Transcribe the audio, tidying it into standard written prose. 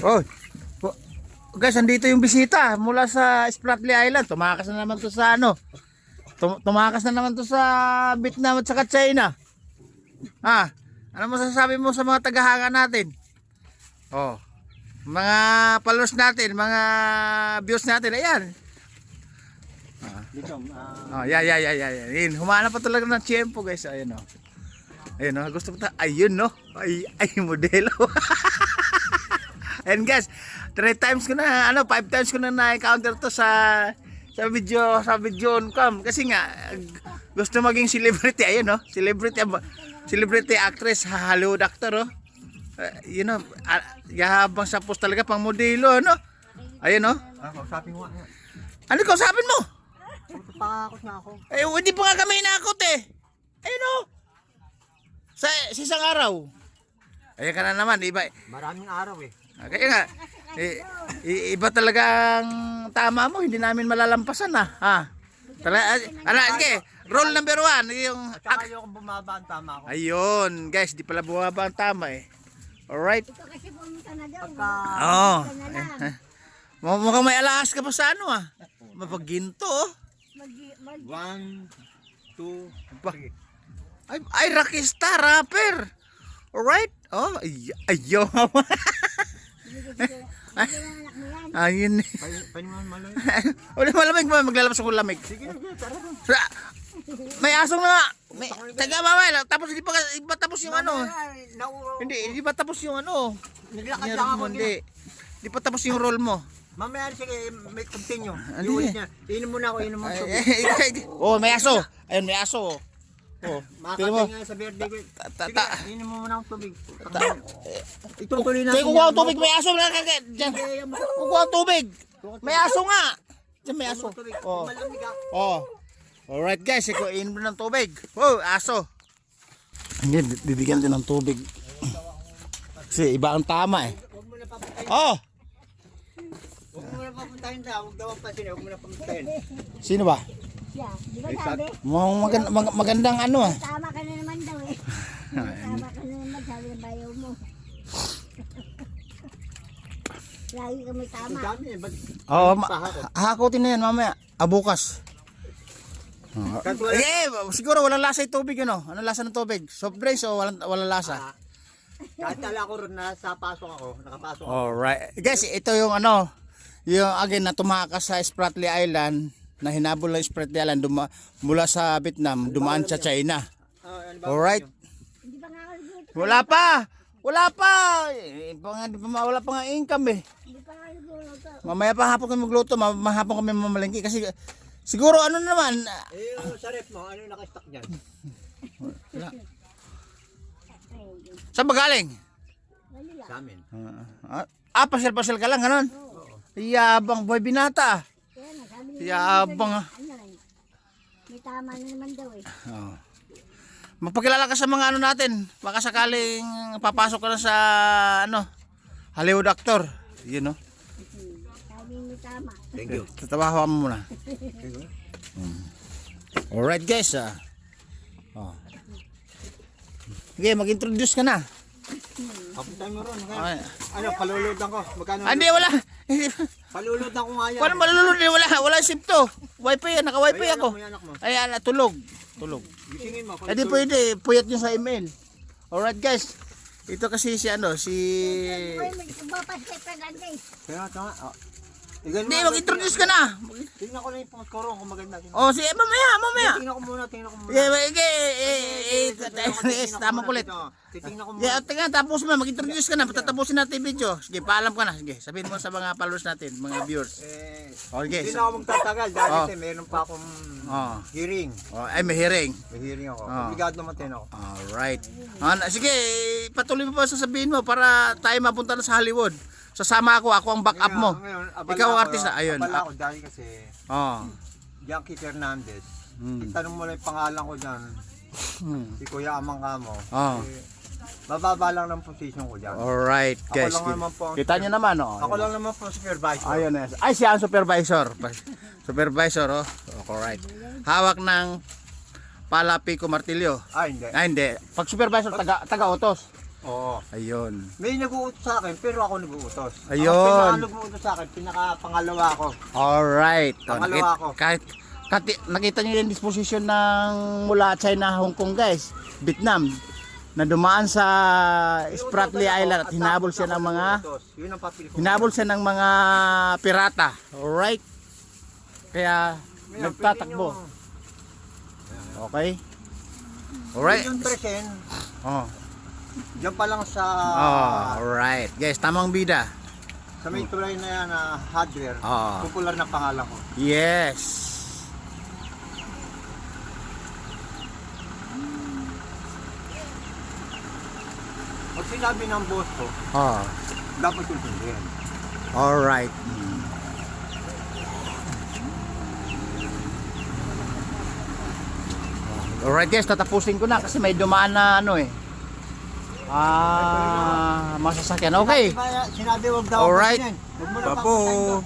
Oh, guys, andito yung bisita mula sa Spratly Island. Tumakas na naman to sa ano. Tumakas na naman to sa Vietnam at saka China. Ano masasabi mo sa mga tagahanga natin? Oh, mga followers natin, mga views natin, ayan. Yan. Humana pa talaga ng tiyempo, guys. Ayun oh. Ayun oh, gusto ko ta. Ayun no. Ay modelo. And guys, 5 times ko na na-encounter to sa video on cam kasi nga gusto maging celebrity. Ayun no, celebrity actress, Hollywood actor oh. You know, yahabang sa post talaga pang modelo no. Ayun no. Kausapin mo nga. Ano kausapin mo? Pakakot na ako. Eh, hindi pa nga kami inakot eh. Ayun no. Sa isang araw. Ayan ka na naman, iba. Maraming araw eh. Kaya nga, iba talagang tama mo, hindi namin malalampasan sige, rule number 1, yung... At saka yung bumaba ang tama ako. Ayun, guys, di pala bumaba ang tama eh. Alright? Ito kasi pumunta na daw. Oo. Mukhang may alahas ka pa sa ano Mapaginto oh. 1, 2, 3. Ay, rockstar, rapper. Alright? Oh, ayaw. Ayun. Paningan malay. Wala malamig mo, maglalabas ako lamig. Sige, tara. May asong na. Taga mamay, tapos hindi pa tapos yung ano. Hindi pa tapos yung ano. Naglakad lang ako. Hindi pa tapos yung role mo. Mamaya sige, may continue. Iulit niya. Inom muna ako, inom mo tubig. Oh, may aso. Ayun, may aso. Oh, makakatay nga sa birthday ko. Sige, inom mo muna akong tubig. Itutuloy na. Sige, kukuha ang tubig, may aso. Diyan. Kukuha ang tubig. May aso nga. Diyan may aso. Oh. Oh. Alright guys, inom mo ng tubig. Oh, aso. Hindi, bibigyan din ng tubig. Kasi iba ang tama eh. Huwag mo na papuntahin. Oh. Huwag mo na papuntahin daw. Huwag daw ang pasin. Huwag mo na papuntahin. Sino ba? Siya, di ba sabi? Magandang ano Tama ka na naman daw eh. Tama ka na naman, sabi ng bayaw mo. Lagi ka may tama. Ang dami eh. Ba't Oo, pahakot? hahakotin na yan mamaya. Bukas. Siguro walang lasa yung tubig yun oh. Anong lasa ng tubig? Soft drinks o walang lasa? Kahit tala ko rin nasa pasok ako. Nakapasok ako. Alright. Guys, ito yung yung again na tumakas sa Spratly Island, na hinabol ng Spratly Island mula sa Vietnam, dumaan sa China. Alright. Hindi pa nga ako nagluto. Wala pa. Wala pa nga income eh. Hindi pa nga nagluto. Mamaya pa hapon kami magluto, mahapon kami mamalengke kasi siguro ano naman. Yung sa rep mo, ano yung naka-stock dyan? Saan ba galing? Manila. Sa amin. Pasyal-pasyal ka lang, ganon. Yabang boy binata. Kaya na, sabi niya. Yabang May tama na naman daw eh. Magpakilala ka sa mga ano natin. Baka sakaling papasok ka na sa Hollywood actor. Yun no. Sabi may tama. Thank you. Tatawahan mo muna. Alright guys. Sige, mag-introduce ka na. Papuntahin mo ron. Ay. Ano, paluludan ko. Magkano? Hindi, wala. Paluludan ko nga yan. Paano malulunod? Wala SIM to. Wi-Fi yan, naka-Wi-Fi Ay, ako. anak mo. Ay, tulog. Gisingin mo. Hindi pwede, puyat nyo sa email. Alright guys. Ito kasi si Uy, may tumapas kay Fernandez. Kaya tama. Hindi, mag-introduce ka na. Tingnan ko lang yung post-corong kung maganda. Oh, mamaya. Tingnan ko muna. Tama kulit. Titingnan ko muna. Yeah, tingnan, tapos mo, mag-introduce ka na. Patatapusin natin yung video. Sige, paalam ka na. Sige, sabihin mo sa mga followers natin, mga viewers. Okay, Hindi na ako magtatagal dahil kasi meron pa akong hearing. Ay, may hearing. May hearing ako. Obligado naman din ako. Alright. Sige, patuloy mo pa sasabihin mo para tayo mapunta na sa Hollywood. Sasama ako ang backup mo. Ikaw ang artista. Ayun. Abala ako dahil kasi Oh. Jackie Fernandez. Itanong mo lang yung pangalan ko dyan. Si Kuya Amang Kamo. Mababa lang ng position ko dyan. Alright, guys. Ako lang naman po. Kita nyo naman, oh. Ako lang naman po supervisor. Ayun, yes. Ay, siya ang supervisor. Supervisor, oh. Alright. Hawak ng pala, piko, martilyo. Hindi. Ay, hindi. Pag supervisor, taga-utos. Oo. Ayun. May nag-uutos sa akin, pero ako nag-uutos. Ayun. Ang nag-uutos sa akin, pinaka-pangalawa ko. Alright. Pangalawa ko. Nakita niyo yung disposition ng mula China, Hong Kong guys, Vietnam, na dumaan sa Spratly Island at hinabol siya ng mga Yun ang papel ko. hinabol siya ng mga pirata. Alright. Kaya Ngayon, nagtatakbo. pwede nyo- Okay. Alright. Yung presen, Oh. dyan pa lang sa Alright. Guys, tamang bida. sa may tulay na yan na hardware, Ah. popular na pangalan ko. Yes. Pag sinabi ng boss ko, Oh. dapat intindihin. Alright. Alright guys, tatapusin ko na kasi may dumaan na ano eh. Masasakyan. Okay. Sinabi wag daw. Alright. Huwag mo na Papo. papuntahin doon.